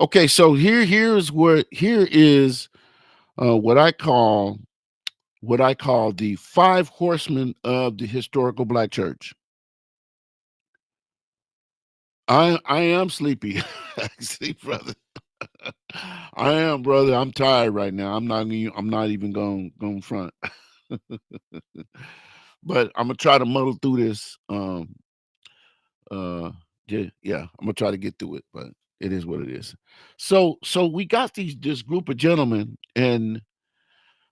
Okay, so here is what I call the five horsemen of the historical black church. I am sleepy. See, brother. I am, brother. I'm tired right now. I'm not even going front. But I'm gonna try to muddle through this. Uh yeah, yeah, I'm gonna try to get through it, but it is what it is. So we got this group of gentlemen, and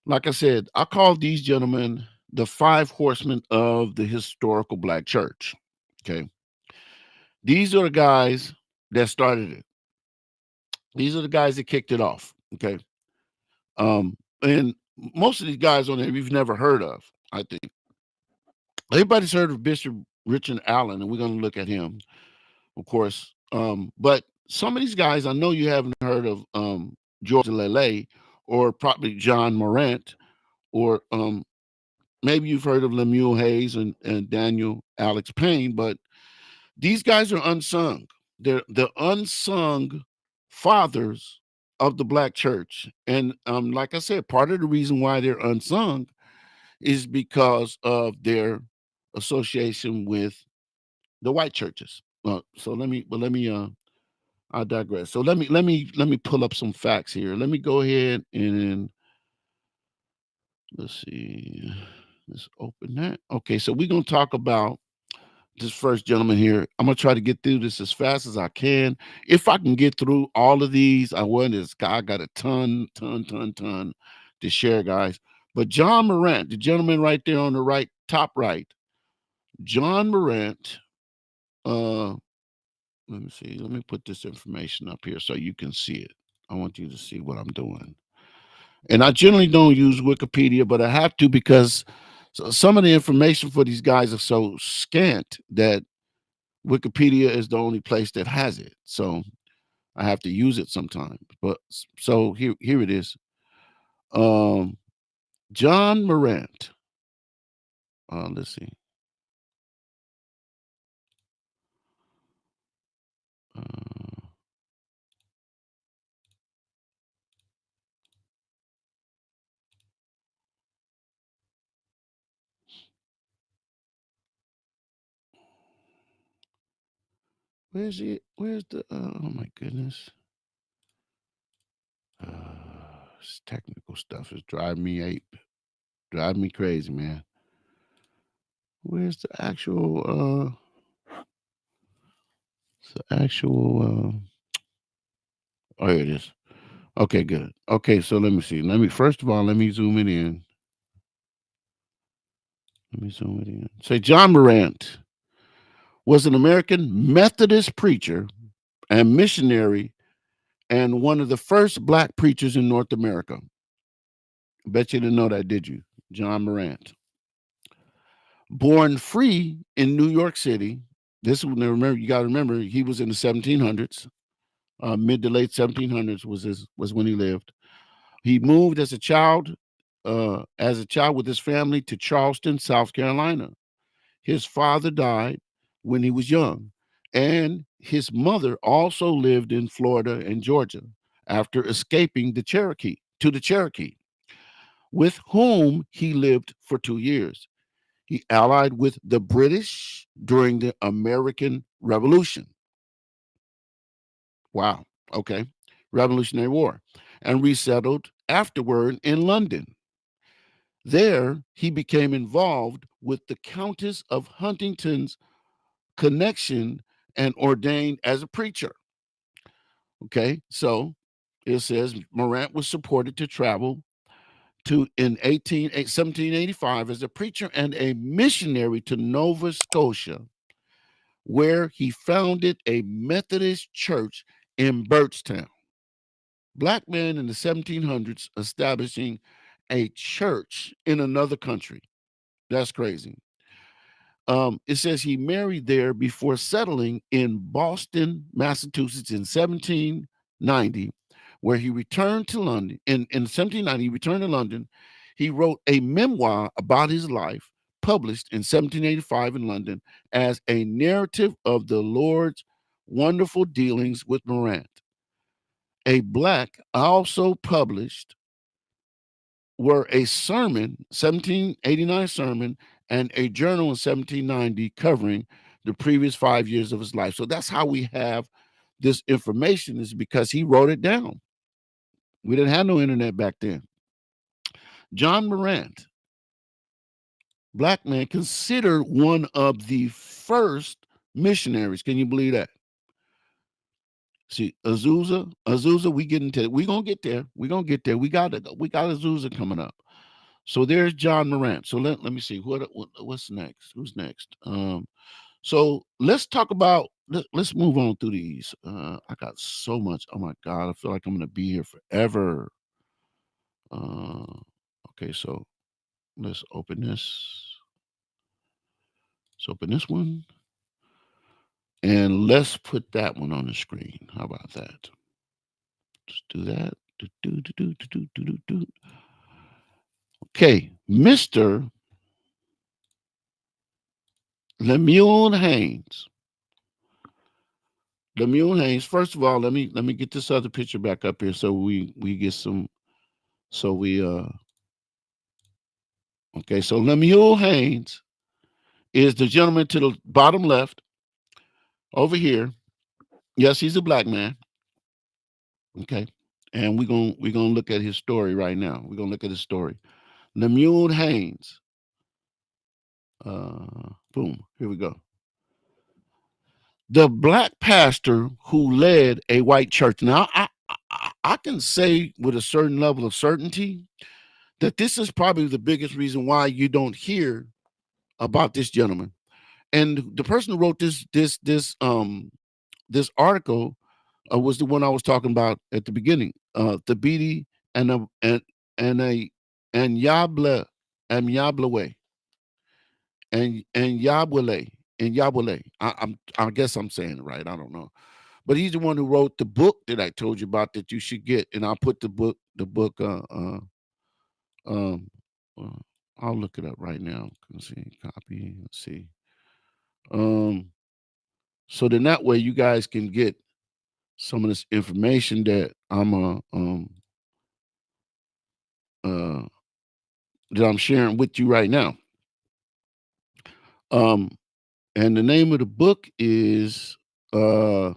like I said, I call these gentlemen the five horsemen of the historical black church. Okay. These are the guys that started it. These are the guys that kicked it off. Okay. And most of these guys on there you've never heard of, I think. Everybody's heard of Bishop Richard Allen, and we're gonna look at him, of course. But some of these guys I know you haven't heard of George Lele or probably John Morant or maybe you've heard of Lemuel Hayes and Daniel Alex Payne, but these guys are unsung. They're the unsung fathers of the black church. And like I said, part of the reason why they're unsung is because of their association with the white churches. So I digress. So let me pull up some facts here. Let me go ahead and let's see. Let's open that. Okay, so we're gonna talk about this first gentleman here. I'm gonna try to get through this as fast as I can. If I can get through all of these, I will. This guy got a ton to share, guys. But John Morant, the gentleman right there on the right, top right, John Morant. Uh, let me see. Let me put this information up here so you can see it. I want you to see what I'm doing. And I generally don't use Wikipedia, but I have to because some of the information for these guys are so scant that Wikipedia is the only place that has it. So I have to use it sometimes. But so here it is. Um, John Morant. Let's see. Uh, where's it? Where's the? Oh my goodness. This technical stuff is driving me ape, driving me crazy, man. Where's the actual? The actual. Oh, here it is. Okay, good. Okay, so let me see. Let me first of all let me zoom it in. Let me zoom it in. Say John Morant was an American Methodist preacher and missionary and one of the first black preachers in North America. Bet you didn't know that, did you? John Morant. Born free in New York City. This remember you got to remember he was in the 1700s, mid to late 1700s was when he lived. He moved as a child with his family to Charleston, South Carolina. His father died when he was young, and his mother also lived in Florida and Georgia after escaping the Cherokee, with whom he lived for 2 years. He allied with the British during the American Revolution. Wow. Okay. Revolutionary War, and resettled afterward in London. There, he became involved with the Countess of Huntington's connection and ordained as a preacher. Okay, so it says Morant was supported to travel to in 1785 as a preacher and a missionary to Nova Scotia, where he founded a Methodist church in Birchtown. Black man in the 1700s establishing a church in another country. That's crazy. It says he married there before settling in Boston, Massachusetts in 1790, where he returned to London. In 1790, he returned to London. He wrote a memoir about his life, published in 1785 in London as a narrative of the Lord's wonderful dealings with Morant. a black also published were a sermon, 1789 sermon, and a journal in 1790 covering the previous 5 years of his life. So that's how we have this information, is because he wrote it down. We didn't have no internet back then. John Morant, black man, considered one of the first missionaries. Can you believe that? See, Azusa, we getting to, we gonna get there. We gonna get there. We got Azusa coming up. So there's John Morant. So let me see what's next. Who's next? So let's talk about, let's move on through these. I got so much. Oh my God, I feel like I'm gonna be here forever. Okay, so let's open this. Let's open this one. And let's put that one on the screen. How about that? Just do that. Okay, Mr. Lemuel Haynes. Lemuel Haynes. First of all, let me get this other picture back up here so we get some. So we okay. So Lemuel Haynes is the gentleman to the bottom left over here. Yes, he's a black man. Okay, and we're gonna look at his story right now. We're gonna look at his story. Lemuel Haynes. Boom. Here we go. The black pastor who led a white church. Now, I can say with a certain level of certainty that this is probably the biggest reason why you don't hear about this gentleman. And the person who wrote this article was the one I was talking about at the beginning. Thabiti and a and Yabla and Yablaway and Yabwale and Yabwale. I guess I'm saying it right. I don't know. But he's the one who wrote the book that I told you about that you should get. And I'll put the book um uh, I'll look it up right now. Let's see, copy. Let's see. Um so then that way you guys can get some of this information uh that I'm sharing with you right now. Um and the name of the book is uh-oh.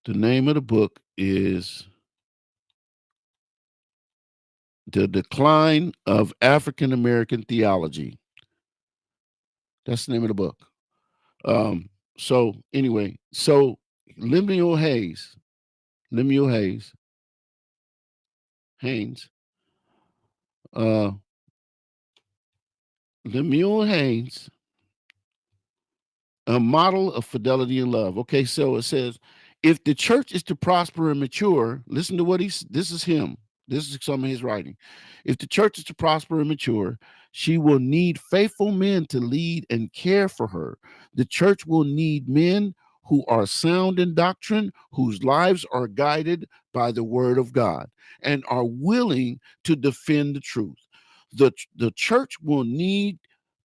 The name of the book is The Decline of African American Theology. That's the name of the book. So anyway, so Lemuel Hayes, Lemuel Hayes, Haynes, uh, Lemuel Haynes, a model of fidelity and love. Okay, so it says, if the church is to prosper and mature, listen to what this is him. This is some of his writing. If the church is to prosper and mature, she will need faithful men to lead and care for her. The church will need men who are sound in doctrine, whose lives are guided by the word of God and are willing to defend the truth. The church will need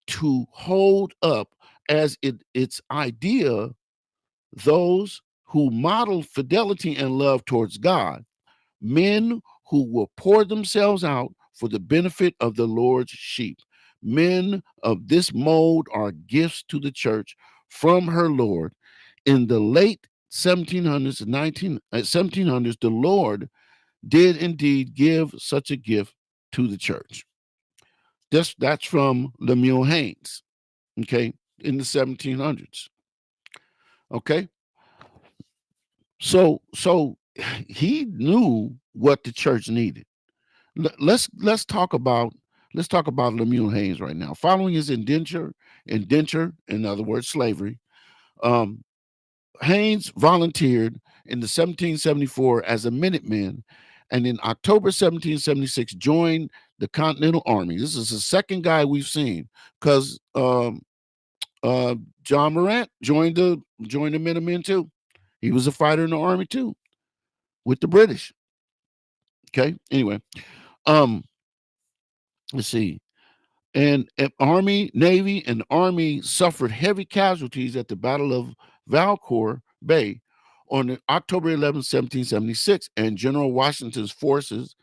to hold up as its idea those who model fidelity and love towards God, men who will pour themselves out for the benefit of the Lord's sheep. Men of this mold are gifts to the church from her Lord. In the late 1700s, the Lord did indeed give such a gift to the church. That's from Lemuel Haynes, okay, in the 1700s. Okay. So he knew what the church needed. Let's talk about Lemuel Haynes right now. Following his indenture, in other words, slavery, um, Haynes volunteered in the 1774 as a Minuteman, and in October 1776 joined the Continental Army. This is the second guy we've seen, because John Morant joined the Minutemen too. He was a fighter in the army too with the British. Okay. Anyway, um, let's see. And Army, Navy, and Army suffered heavy casualties at the Battle of Valcour Bay on October 11, 1776, and General Washington's forces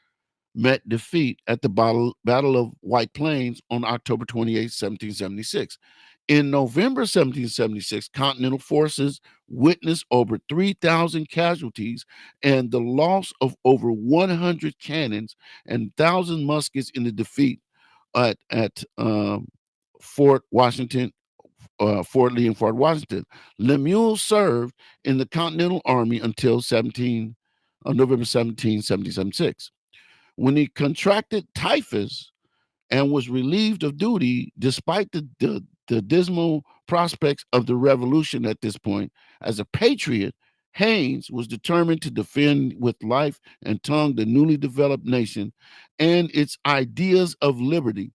met defeat at the Battle of White Plains on October 28, 1776. In November 1776, Continental forces witnessed over 3,000 casualties and the loss of over 100 cannons and 1,000 muskets in the defeat at Fort Washington, Fort Lee and Fort Washington. Lemuel served in the Continental Army until November 17, 1776. When he contracted typhus and was relieved of duty despite the dismal prospects of the revolution at this point, as a patriot, Haynes was determined to defend with life and tongue the newly developed nation and its ideas of liberty.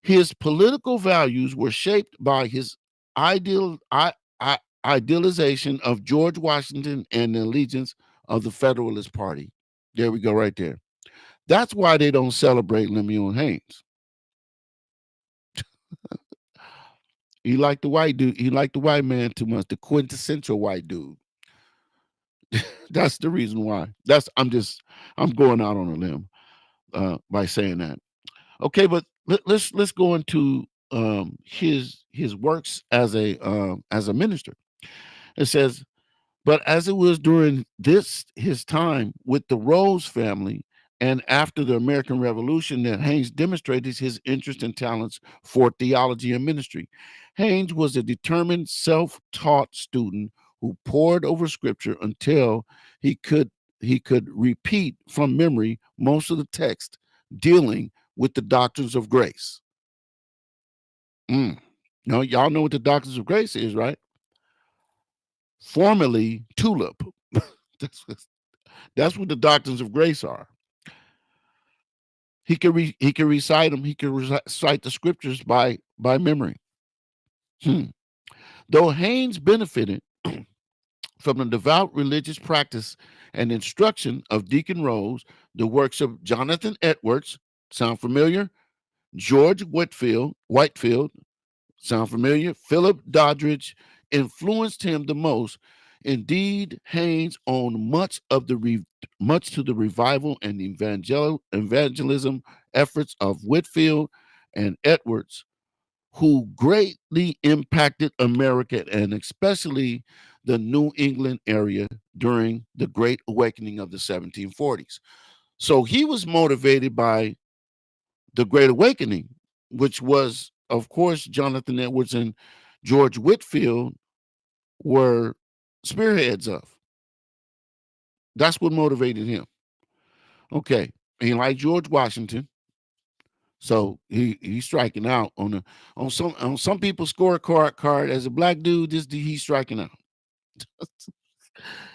His political values were shaped by his idealization of George Washington and the allegiance of the Federalist Party. There we go, right there. That's why they don't celebrate Lemuel Haynes. He liked the white dude. He liked the white man too much. The quintessential white dude. That's the reason why. I'm going out on a limb by saying that. Okay, but let's go into his works as a minister. It says, but as it was during his time with the Rose family and after the American Revolution that Haynes demonstrated his interest and talents for theology and ministry. Haynes was a determined, self-taught student who pored over scripture until he could repeat from memory most of the text dealing with the doctrines of grace. Now, y'all know what the doctrines of grace is, right? Formerly tulip. That's what the doctrines of grace are. He could recite them. He could recite the scriptures by memory. Though Haynes benefited from the devout religious practice and instruction of Deacon Rose, the works of Jonathan Edwards, sound familiar? George Whitefield, sound familiar? Philip Doddridge influenced him the most. Indeed, Haynes owned much to the revival and evangelism efforts of Whitefield and Edwards, who greatly impacted America and especially the New England area during the Great Awakening of the 1740s. So he was motivated by the Great Awakening, which was, of course, Jonathan Edwards and George Whitefield were spearheads of. That's what motivated him. Okay. He liked George Washington. So he's striking out on some people's scorecard as a black dude. He's striking out.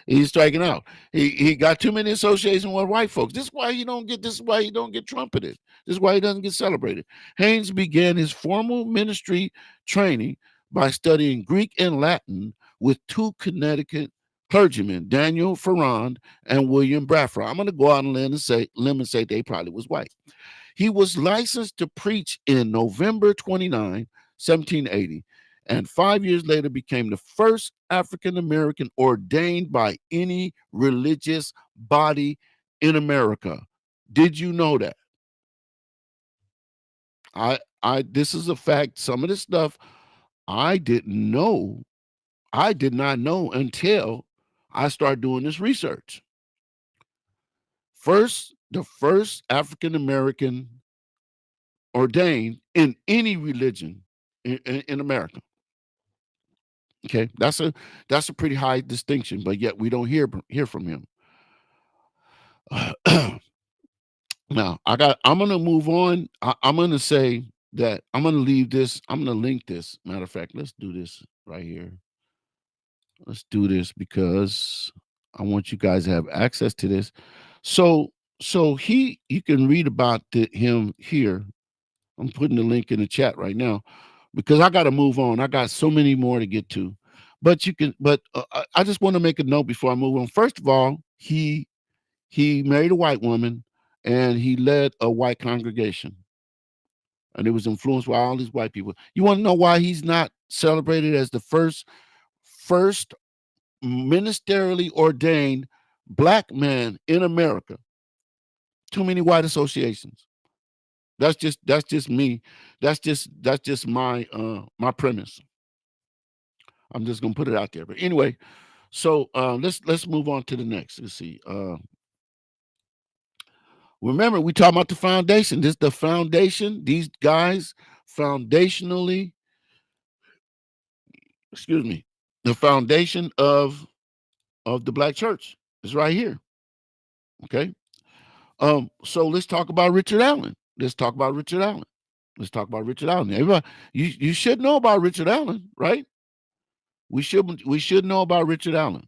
He's striking out. He got too many associations with white folks. This is why you don't get. This is why you don't get trumpeted. This is why he doesn't get celebrated. Haynes began his formal ministry training by studying Greek and Latin with two Connecticut clergymen, Daniel Ferrand and William Bradford. I'm going to go out on a limb and say they probably was white. He was licensed to preach in November 29, 1780, and 5 years later became the first African American ordained by any religious body in America. Did you know that? This is a fact. Some of this stuff I didn't know. I did not know until I started doing this research. The first African American ordained in any religion in America. Okay, that's a pretty high distinction, but yet we don't hear from him. Now I'm gonna move on. I'm gonna say that I'm gonna leave this. I'm gonna link this. Matter of fact, let's do this right here. Let's do this because I want you guys to have access to this. So you can read about him here. I'm putting the link in the chat right now because I got to move on. I got so many more to get to, but I just want to make a note before I move on. First of all, he married a white woman, and he led a white congregation, and it was influenced by all these white people. You want to know why he's not celebrated as the first ministerially ordained black man in America? Too many white associations. That's just me. That's just my my premise. I'm just gonna put it out there. But anyway, so let's move on to the next. Let's see. Remember, we talking about the foundation. This is the foundation. These guys foundationally, excuse me, the foundation of the black church is right here. Okay. So let's talk about Richard Allen. Let's talk about Richard Allen. Let's talk about Richard Allen. Everybody, you should know about Richard Allen, right? We should know about Richard Allen.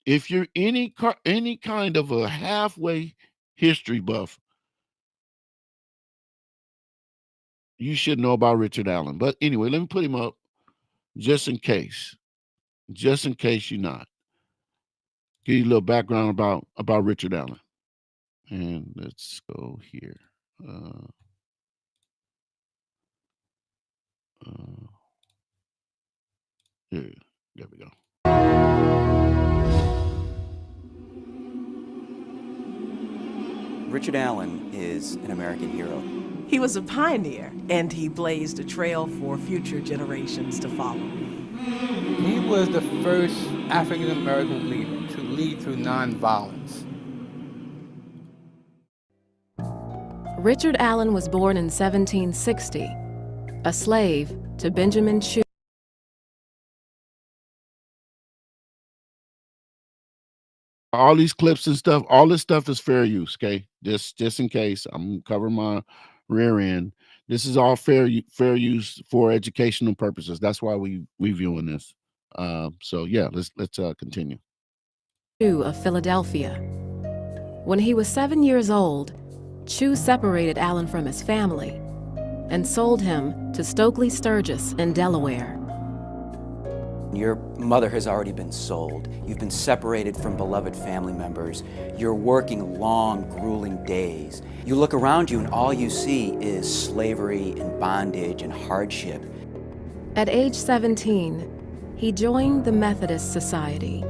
If you're any kind of a halfway history buff, you should know about Richard Allen. But anyway, let me put him up just in case you're not. Give you a little background about Richard Allen. And let's go here. Here, there we go. Richard Allen is an American hero. He was a pioneer, and he blazed a trail for future generations to follow. He was the first African-American leader to lead through nonviolence. Richard Allen was born in 1760, a slave to Benjamin Chew. All these clips and stuff, all this stuff is fair use, okay? Just in case, I'm covering my rear end. This is all fair use for educational purposes. That's why we viewing this. So yeah, let's continue. Chew of Philadelphia. When he was 7 years old, Chew separated Allen from his family and sold him to Stokely Sturgis in Delaware. Your mother has already been sold. You've been separated from beloved family members. You're working long, grueling days. You look around you and all you see is slavery and bondage and hardship. At age 17, he joined the Methodist Society,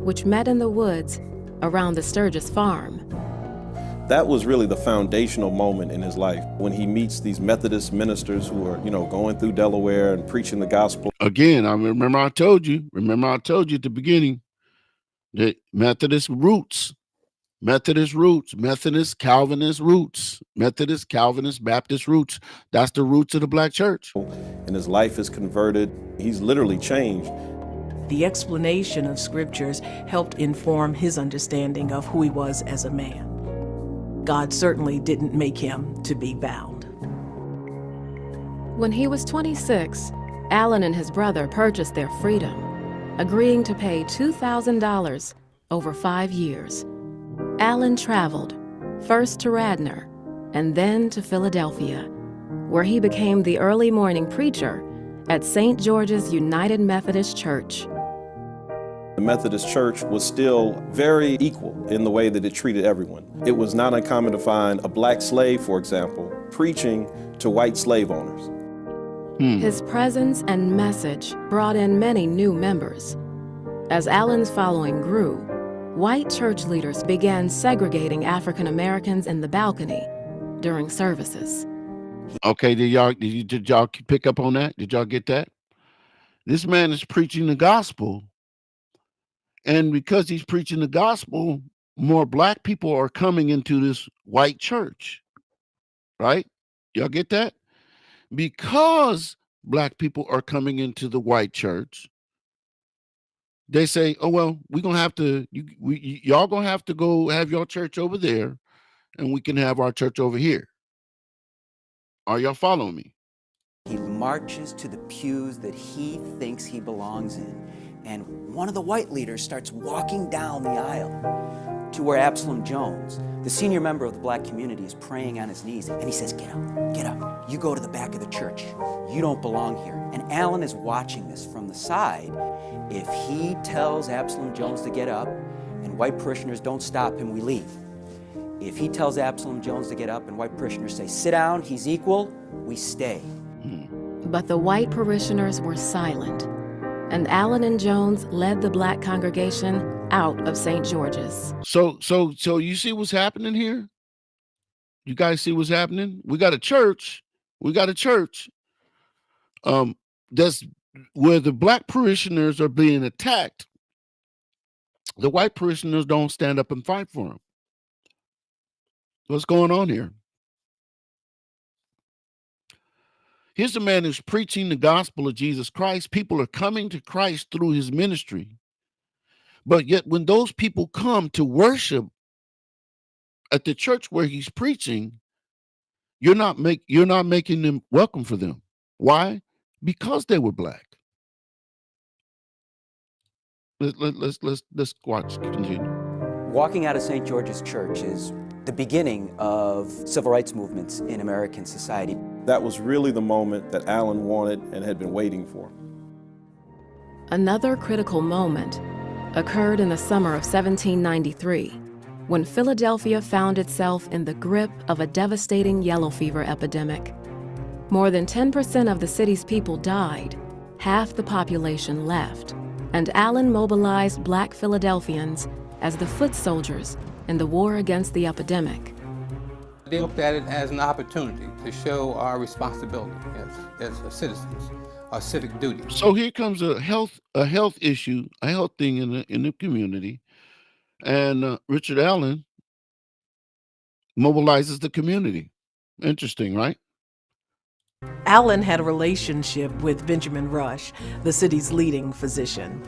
which met in the woods around the Sturgis farm. That was really the foundational moment in his life when he meets these Methodist ministers who are, going through Delaware and preaching the gospel. Again, I told you at the beginning that Methodist roots, Methodist, Calvinist roots, Methodist, Calvinist, Baptist roots. That's the roots of the black church. And his life is converted. He's literally changed. The explanation of scriptures helped inform his understanding of who he was as a man. God certainly didn't make him to be bound. When he was 26, Allen and his brother purchased their freedom, agreeing to pay $2,000 over 5 years. Allen traveled, first to Radnor and then to Philadelphia, where he became the early morning preacher at St. George's United Methodist Church. The Methodist Church was still very equal in the way that it treated everyone. It was not uncommon to find a black slave, for example, preaching to white slave owners. His presence and message brought in many new members. As Allen's following grew, white church leaders began segregating African Americans in the balcony during services. Okay, did y'all pick up on that? Did y'all get that? This man is preaching the gospel. And because he's preaching the gospel, more black people are coming into this white church, right? Y'all get that? Because black people are coming into the white church, they say, oh, well, we're going to have to, y'all going to have to go have your church over there, and we can have our church over here. Are y'all following me? He marches to the pews that he thinks he belongs in. And one of the white leaders starts walking down the aisle to where Absalom Jones, the senior member of the black community, is praying on his knees. And he says, get up. You go to the back of the church. You don't belong here. And Allen is watching this from the side. If he tells Absalom Jones to get up and white parishioners don't stop him, we leave. If he tells Absalom Jones to get up and white parishioners say, sit down, he's equal, we stay. But the white parishioners were silent, and Allen and Jones led the black congregation out of St. George's. So you see what's happening here? You guys see what's happening? We got a church. That's where the black parishioners are being attacked. The white parishioners don't stand up and fight for them. What's going on here? Here's a man who's preaching the gospel of Jesus Christ. People are coming to Christ through his ministry. But yet when those people come to worship at the church where he's preaching, you're not making them welcome for them. Why? Because they were black. Let's watch, continue. Walking out of St. George's Church is the beginning of civil rights movements in American society. That was really the moment that Allen wanted and had been waiting for. Another critical moment occurred in the summer of 1793, when Philadelphia found itself in the grip of a devastating yellow fever epidemic. More than 10% of the city's people died, half the population left, and Allen mobilized black Philadelphians as the foot soldiers in the war against the epidemic. They looked at it as an opportunity to show our responsibility as citizens, our civic duty. So here comes a health issue, a health thing in the community, and Richard Allen mobilizes the community. Interesting, right? Allen had a relationship with Benjamin Rush, the city's leading physician,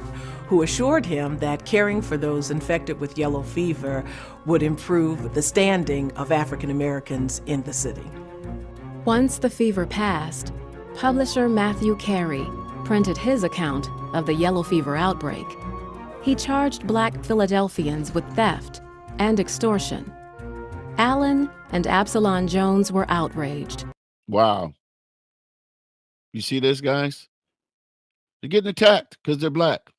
who assured him that caring for those infected with yellow fever would improve the standing of African Americans in the city. Once the fever passed, publisher Matthew Carey printed his account of the yellow fever outbreak. He charged black Philadelphians with theft and extortion. Allen and Absalom Jones were outraged. Wow. You see this, guys? They're getting attacked because they're black.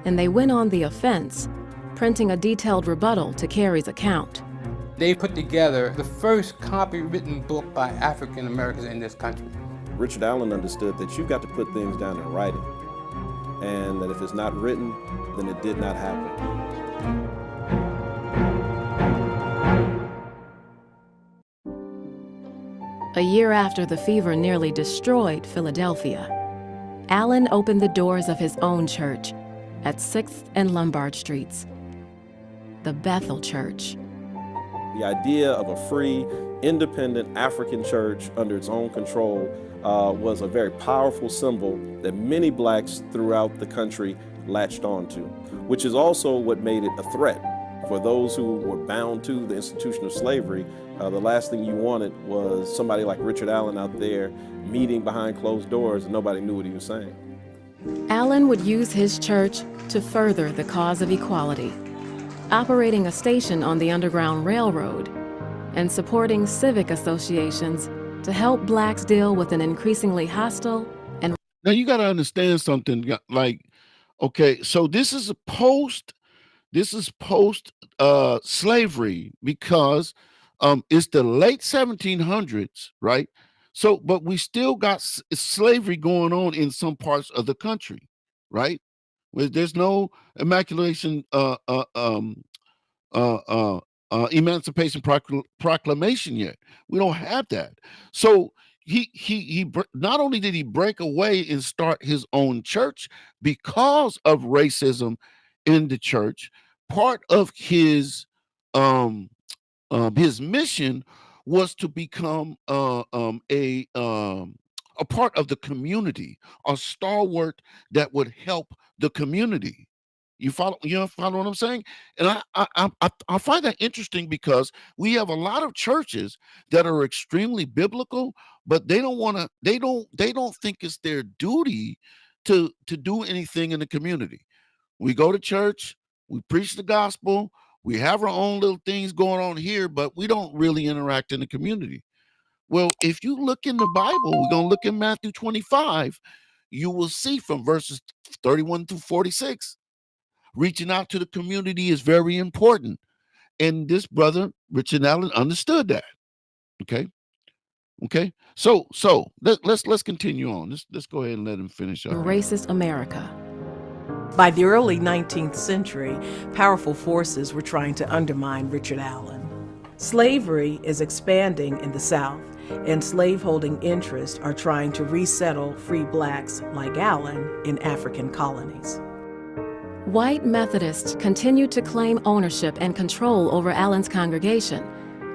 And they went on the offense, printing a detailed rebuttal to Carey's account. They put together the first copywritten book by African Americans in this country. Richard Allen understood that you've got to put things down in writing, and that if it's not written, then it did not happen. A year after the fever nearly destroyed Philadelphia, Allen opened the doors of his own church at 6th and Lombard Streets, the Bethel Church. The idea of a free, independent African church under its own control was a very powerful symbol that many blacks throughout the country latched onto, which is also what made it a threat. For those who were bound to the institution of slavery, the last thing you wanted was somebody like Richard Allen out there meeting behind closed doors and nobody knew what he was saying. Allen would use his church to further the cause of equality, operating a station on the Underground Railroad and supporting civic associations to help blacks deal with an increasingly hostile and... Now you got to understand something, like, okay, so this is post slavery, because it's the late 1700s, right? So, but we still got slavery going on in some parts of the country, right? Where there's no Emancipation Proclamation yet. We don't have that. So he not only did he break away and start his own church because of racism in the church, part of his mission was to become a part of the community, a stalwart that would help the community. You follow what I'm saying? And I find that interesting, because we have a lot of churches that are extremely biblical, but they don't think it's their duty to do anything in the community. We go to church, we preach the gospel, we have our own little things going on here, but we don't really interact in the community. Well, if you look in the Bible, we're going to look in Matthew 25, you will see from verses 31 through 46, Reaching out to the community is very important. And this brother, Richard Allen, understood that. Okay. Okay. So let's continue on. Let's go ahead and let him finish up. Racist America. By the early 19th century, powerful forces were trying to undermine Richard Allen. Slavery is expanding in the South, and slaveholding interests are trying to resettle free blacks like Allen in African colonies. White Methodists continued to claim ownership and control over Allen's congregation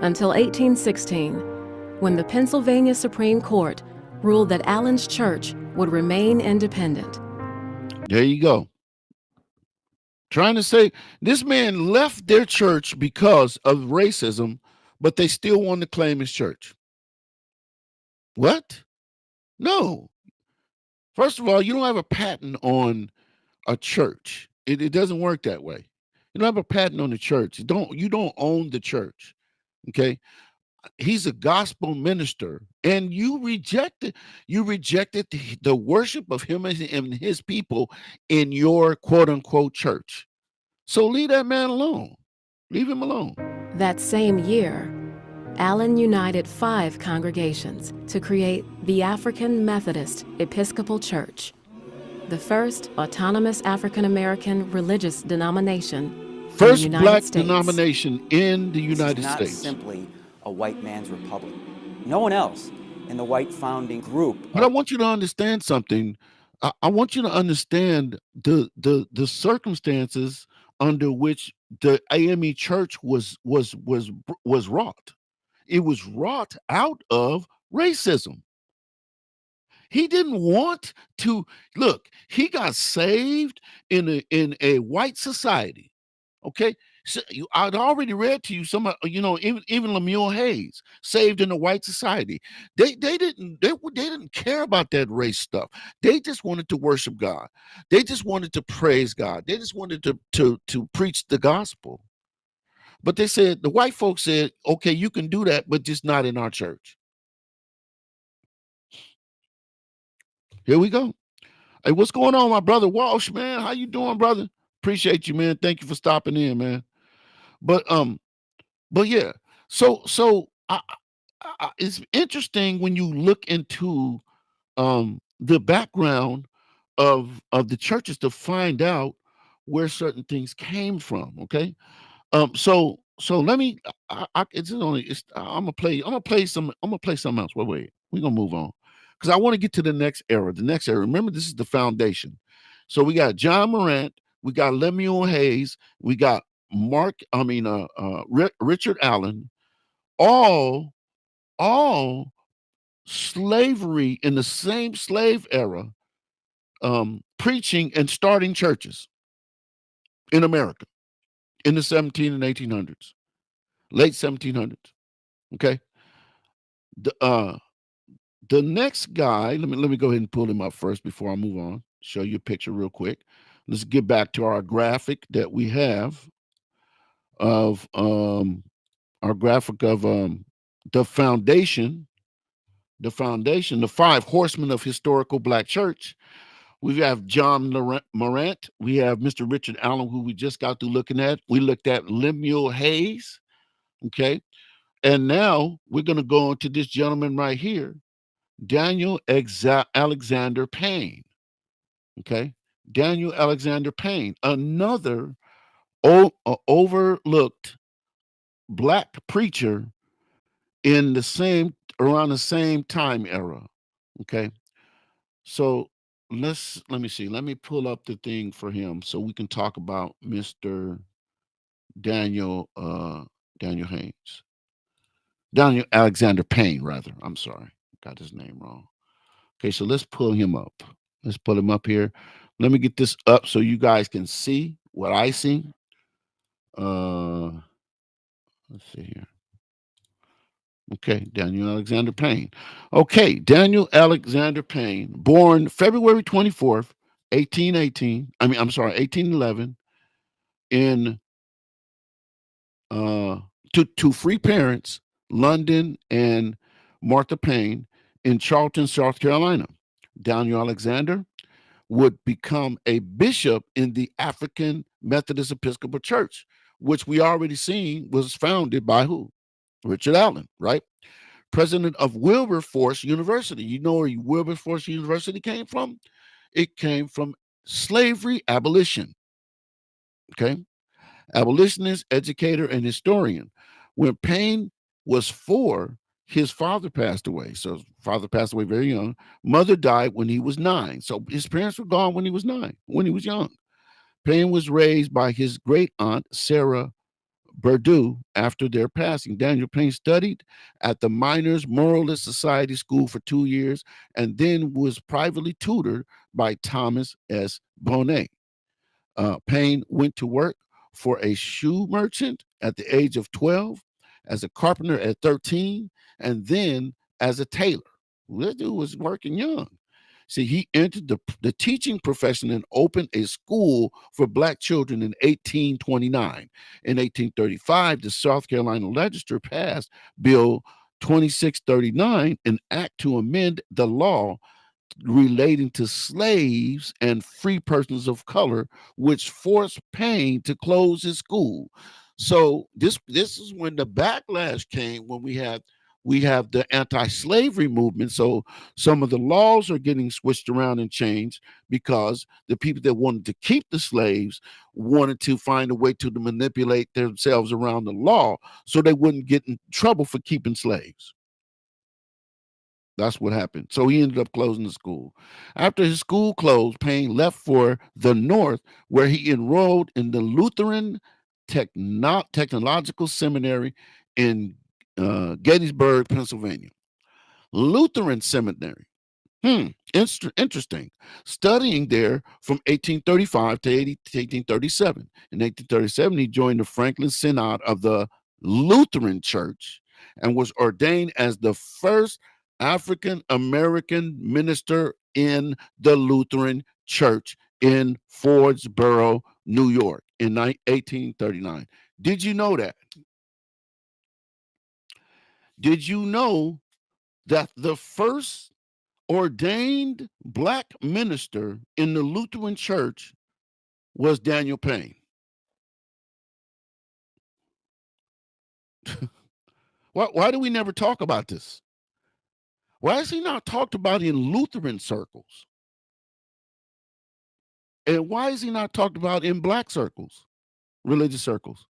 until 1816, when the Pennsylvania Supreme Court ruled that Allen's church would remain independent. There you go. Trying to say this man left their church because of racism, but they still want to claim his church. What? No. First of all, you don't have a patent on a church. It doesn't work that way. You don't have a patent on the church. You don't own the church. Okay. He's a gospel minister, and you rejected the worship of him and his people in your quote unquote church. So leave that man alone. Leave him alone. That same year, Allen united 5 congregations to create the African Methodist Episcopal Church, the first autonomous African American religious denomination First in the United black States. denomination in the United This is not States. simply a white man's republic. No one else in the white founding group. But I want you to understand something. I want you to understand the circumstances under which the AME church was wrought. It was wrought out of racism. He didn't want to look. He got saved in a white society. Okay, so I'd already read to you some, even Lemuel Hayes, saved in a white society. They didn't care about that race stuff. They just wanted to worship God. They just wanted to praise God. They just wanted to preach the gospel. But they said, the white folks said, okay, you can do that, but just not in our church. Here we go. Hey, what's going on, my brother Walsh, man? How you doing, brother? Appreciate you, man. Thank you for stopping in, man. But yeah. So it's interesting when you look into the background of the churches to find out where certain things came from. Okay. So let me. I'm gonna play something else. Wait. We're gonna move on because I want to get to the next era. The next era. Remember, this is the foundation. So we got John Morant, we got Lemuel Hayes, we got Richard Allen, all slavery in the same slave era, preaching and starting churches in America in the 17 and 1800s, late 1700s. Okay. The next guy, let me go ahead and pull him up first before I move on. Show you a picture real quick. Let's get back to our graphic that we have of our graphic of the foundation, the 5 horsemen of historical black church. We have John Morant. We have Mr. Richard Allen, who we just got through looking at. We looked at Lemuel Hayes. Okay. And now we're going to go on to this gentleman right here, Daniel Alexander Payne. Okay. Daniel Alexander Payne, another overlooked black preacher in around the same time era. Okay. So let me see. Let me pull up the thing for him so we can talk about Mr. Daniel Haynes. Daniel Alexander Payne, rather. I'm sorry. Got his name wrong. Okay, so let's pull him up. Let's pull him up here. Let me get this up so you guys can see what I see. Let's see here. Okay, Daniel Alexander Payne. Okay, Daniel Alexander Payne, born February 24th, 1811, in to free parents, London and Martha Payne, in Charleston, South Carolina. Daniel Alexander would become a bishop in the African Methodist Episcopal Church, which we already seen was founded by who? Richard Allen, right? President of Wilberforce University. You know where Wilberforce University came from? It came from slavery abolition. Okay. Abolitionist, educator, and historian. When Paine was 4, his father passed away. So his father passed away very young. Mother died when he was 9. So his parents were gone when he was 9, when he was young. Paine was raised by his great aunt, Sarah Purdue. After their passing, Daniel Paine studied at the Miners Moralist Society School for 2 years and then was privately tutored by Thomas S. Bonnet. Paine went to work for a shoe merchant at the age of 12, as a carpenter at 13, and then as a tailor. This dude was working young. See, he entered the teaching profession and opened a school for black children in 1829. In 1835, the South Carolina legislature passed Bill 2639, an act to amend the law relating to slaves and free persons of color, which forced Paine to close his school. So this is when the backlash came, when we have the anti-slavery movement. So some of the laws are getting switched around and changed because the people that wanted to keep the slaves wanted to find a way to manipulate themselves around the law so they wouldn't get in trouble for keeping slaves. That's what happened. So he ended up closing the school. After his school closed, Paine left for the North, where he enrolled in the Lutheran Technological Seminary in Gettysburg, Pennsylvania. Lutheran Seminary. Interesting. Studying there from 1835 to 1837. In 1837, he joined the Franklin Synod of the Lutheran Church and was ordained as the first African American minister in the Lutheran Church in Fordsboro, New York in 1839. Did you know that? Did you know that the first ordained black minister in the Lutheran Church was Daniel Paine? Why do we never talk about this? Why is he not talked about in Lutheran circles? And why is he not talked about in black circles, religious circles?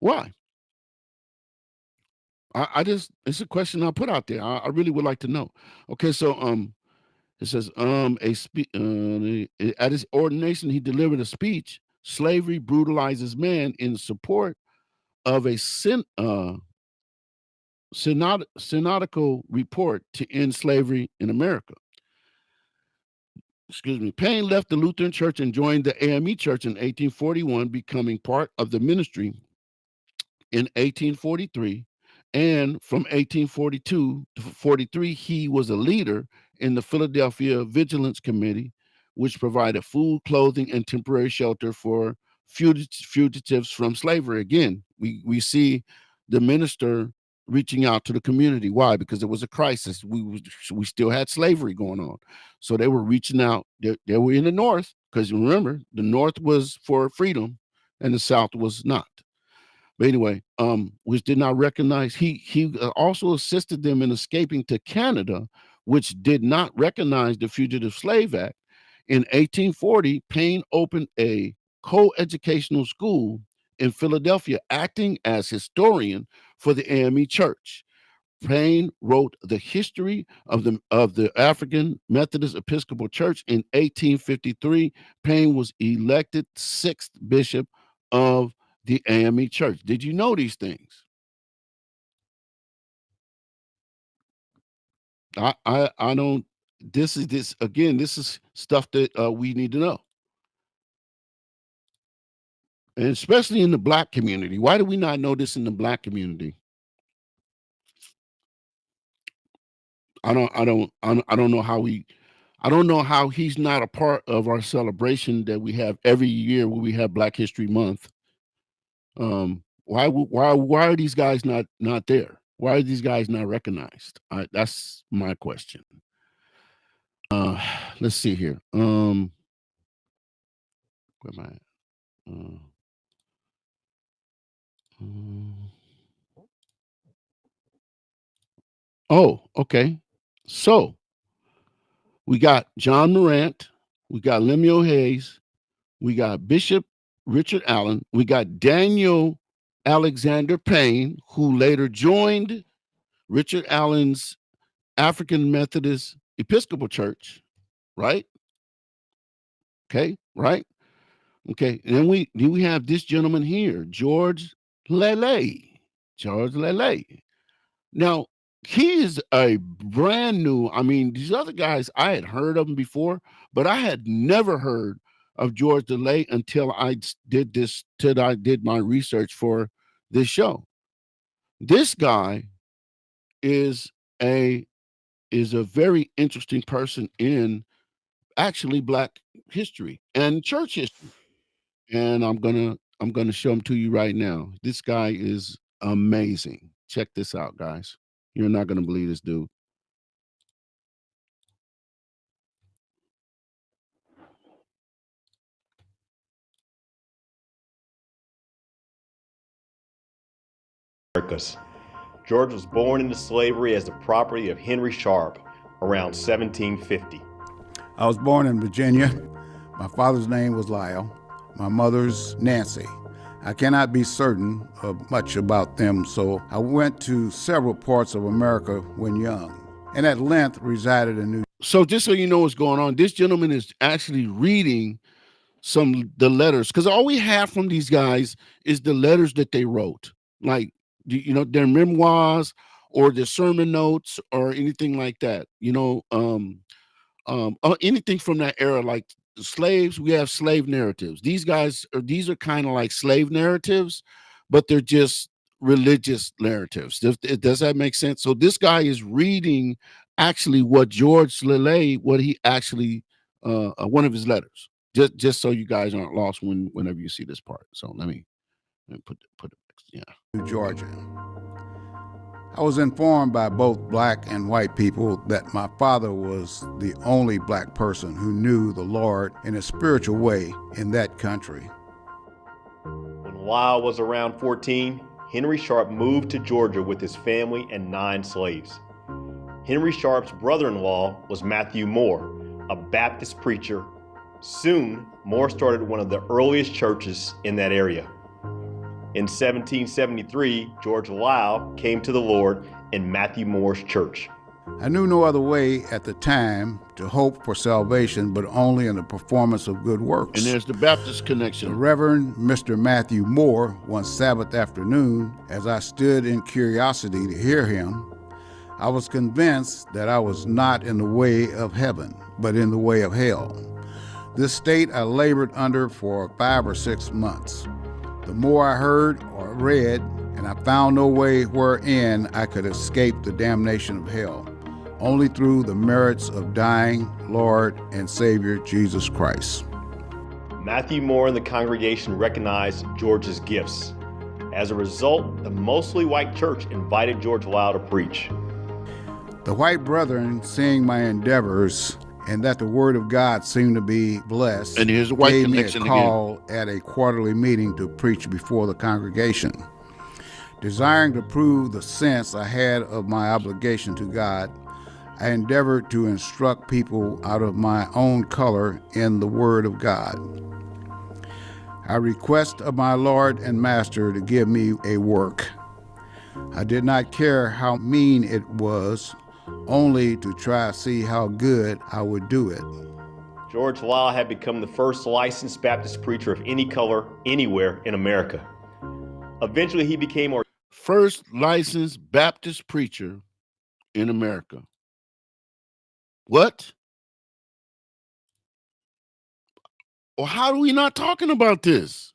Why? It's a question I'll put out there. I really would like to know. Okay, so it says at his ordination he delivered a speech. Slavery brutalizes man, in support of a synodical report to end slavery in America. Excuse me. Paine left the Lutheran Church and joined the AME Church in 1841, becoming part of the ministry in 1843. And from 1842 to 43, he was a leader in the Philadelphia Vigilance Committee, which provided food, clothing, and temporary shelter for fugitives from slavery. Again, we see the minister reaching out to the community. Why? Because it was a crisis. We still had slavery going on. So they were reaching out. They were in the North, because remember, the North was for freedom and the South was not. But anyway, which did not recognize, he also assisted them in escaping to Canada, which did not recognize the Fugitive Slave Act. In 1840, Paine opened a co-educational school in Philadelphia, acting as historian for the AME Church. Paine wrote the history of the African Methodist Episcopal Church in 1853. Paine was elected 6th bishop of the AME Church. Did you know these things? I don't. This is stuff that we need to know, and especially in the black community. Why do we not know this in the black community? I don't know how I don't know how he's not a part of our celebration that we have every year when we have Black History Month. Why are these guys not there? Why are these guys not recognized? That's my question. Let's see here. Where am I at? Uh, mm. Oh, okay. So we got John Morant, we got Lemuel Hayes, we got Bishop Richard Allen, we got Daniel Alexander Payne, who later joined Richard Allen's African Methodist Episcopal Church, right? Okay, right? Okay, and then we have this gentleman here, George Lele. George Lele. Now, he is a brand new, I mean, these other guys, I had heard of them before, but I had never heard of George Lele until till I did my research for this show. This guy is a very interesting person in actually Black history and church history. And I'm gonna show him to you right now. This guy is amazing. Check this out, guys. You're not gonna believe this dude. Americas. George was born into slavery as the property of Henry Sharp around 1750. I was born in Virginia. My father's name was Lyle. My mother's Nancy. I cannot be certain of much about them, so I went to several parts of America when young, and at length resided in New York. So just so you know what's going on, this gentleman is actually reading the letters, because all we have from these guys is the letters that they wrote, like their memoirs or their sermon notes or anything like that. Anything from that era, like slaves. We have slave narratives. These are kind of like slave narratives, but they're just religious narratives. Does that make sense? So this guy is reading actually what George Lele, what he actually one of his letters. Just so you guys aren't lost whenever you see this part. So let me put it. Yeah. Georgia. I was informed by both Black and white people that my father was the only Black person who knew the Lord in a spiritual way in that country. When Lyle was around 14, Henry Sharp moved to Georgia with his family and 9 slaves. Henry Sharp's brother-in-law was Matthew Moore, a Baptist preacher. Soon, Moore started one of the earliest churches in that area. In 1773, George Lyle came to the Lord in Matthew Moore's church. I knew no other way at the time to hope for salvation but only in the performance of good works. And there's the Baptist connection. The Reverend Mr. Matthew Moore, one Sabbath afternoon, as I stood in curiosity to hear him, I was convinced that I was not in the way of heaven, but in the way of hell. This state I labored under for 5 or 6 months. The more I heard or read, and I found no way wherein I could escape the damnation of hell, only through the merits of dying Lord and Savior Jesus Christ. Matthew Moore and the congregation recognized George's gifts. As a result, the mostly white church invited George Lyle to preach. The white brethren, seeing my endeavors and that the word of God seemed to be blessed, and here's a white gave me a connection call at a quarterly meeting to preach before the congregation. Desiring to prove the sense I had of my obligation to God, I endeavored to instruct people out of my own color in the word of God. I request of my Lord and Master to give me a work. I did not care how mean it was, only to try to see how good I would do it. George Lyle had become the first licensed Baptist preacher of any color anywhere in America. Eventually, he became our first licensed Baptist preacher in America. What? Well, how are we not talking about this?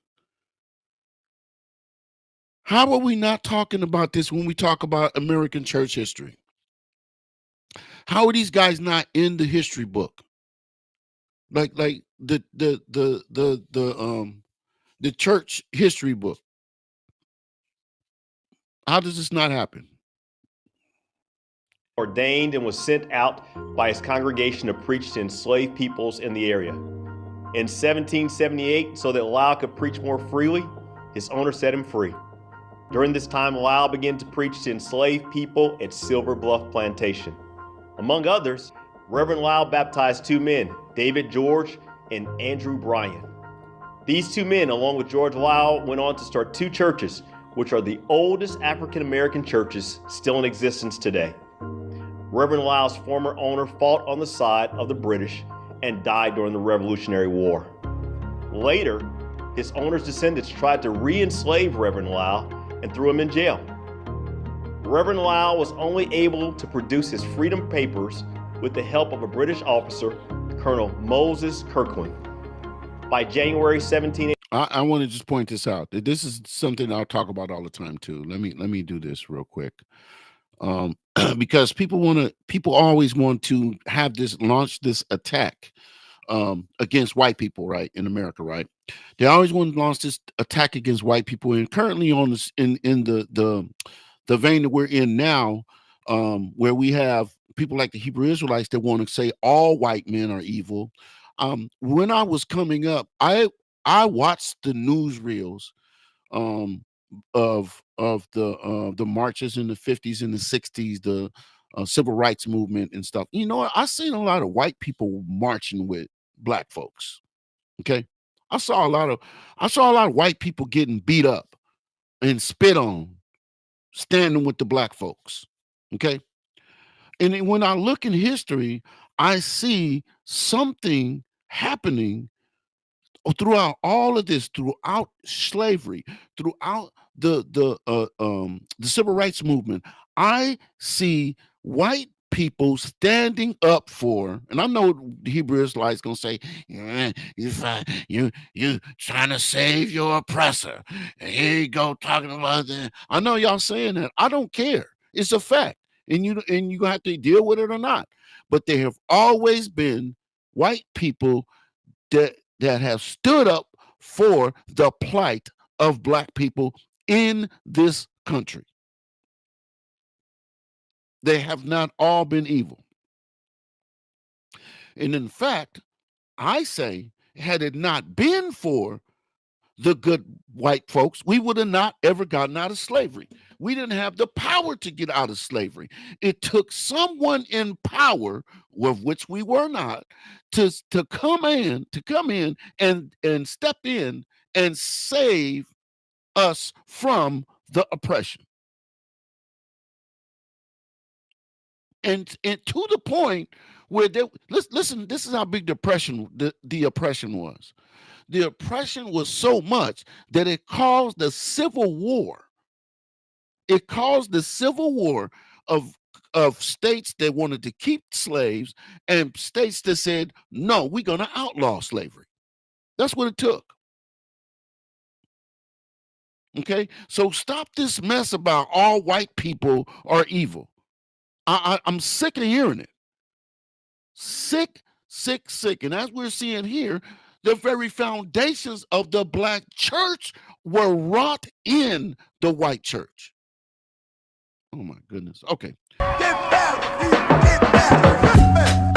How are we not talking about this when we talk about American church history? How are these guys not in the history book? Like the church history book. How does this not happen? ordained and was sent out by his congregation to preach to enslaved peoples in the area. In 1778, so that Lyle could preach more freely, his owner set him free. During this time, Lyle began to preach to enslaved people at Silver Bluff Plantation. Among others, Reverend Lyle baptized 2 men, David George and Andrew Bryan. These 2 men, along with George Lyle, went on to start 2 churches, which are the oldest African American churches still in existence today. Reverend Lyle's former owner fought on the side of the British and died during the Revolutionary War. Later, his owner's descendants tried to re-enslave Reverend Lyle and threw him in jail. Reverend Lyle was only able to produce his freedom papers with the help of a British officer, Colonel Moses Kirkland. By January 1780, I want to just point this out. This is something I'll talk about all the time too. Let me do this real quick. Because people always want to have launch this attack against white people, right, in America, right? They always want to launch this attack against white people, and currently on this in the vein that we're in now, where we have people like the Hebrew Israelites that want to say all white men are evil. When I was coming up, I watched the newsreels of the marches in the 50s and the 60s, the civil rights movement and stuff. You know, I seen a lot of white people marching with black folks. Okay, I saw a lot of white people getting beat up and spit on, standing with the black folks. Okay, and then when I look in history, I see something happening throughout all of this, throughout slavery, throughout the civil rights movement. I see white people standing up for, and I know the Hebrew Israelites gonna say, yeah, you trying to save your oppressor. And here you go talking about that. I know y'all saying that. I don't care. It's a fact, and you gonna have to deal with it or not. But there have always been white people that have stood up for the plight of black people in this country. They have not all been evil. And in fact, I say, had it not been for the good white folks, we would have not ever gotten out of slavery. We didn't have the power to get out of slavery. It took someone in power, of which we were not, to come in and step in and save us from the oppression. And to the point where listen, this is how big the oppression was. The oppression was so much that it caused the Civil War. It caused the Civil War of states that wanted to keep slaves and states that said, no, we're going to outlaw slavery. That's what it took. Okay, so stop this mess about all white people are evil. I'm sick of hearing it. Sick. And as we're seeing here, the very foundations of the black church were wrought in the white church. Oh my goodness. Okay. Get back, get back, get back.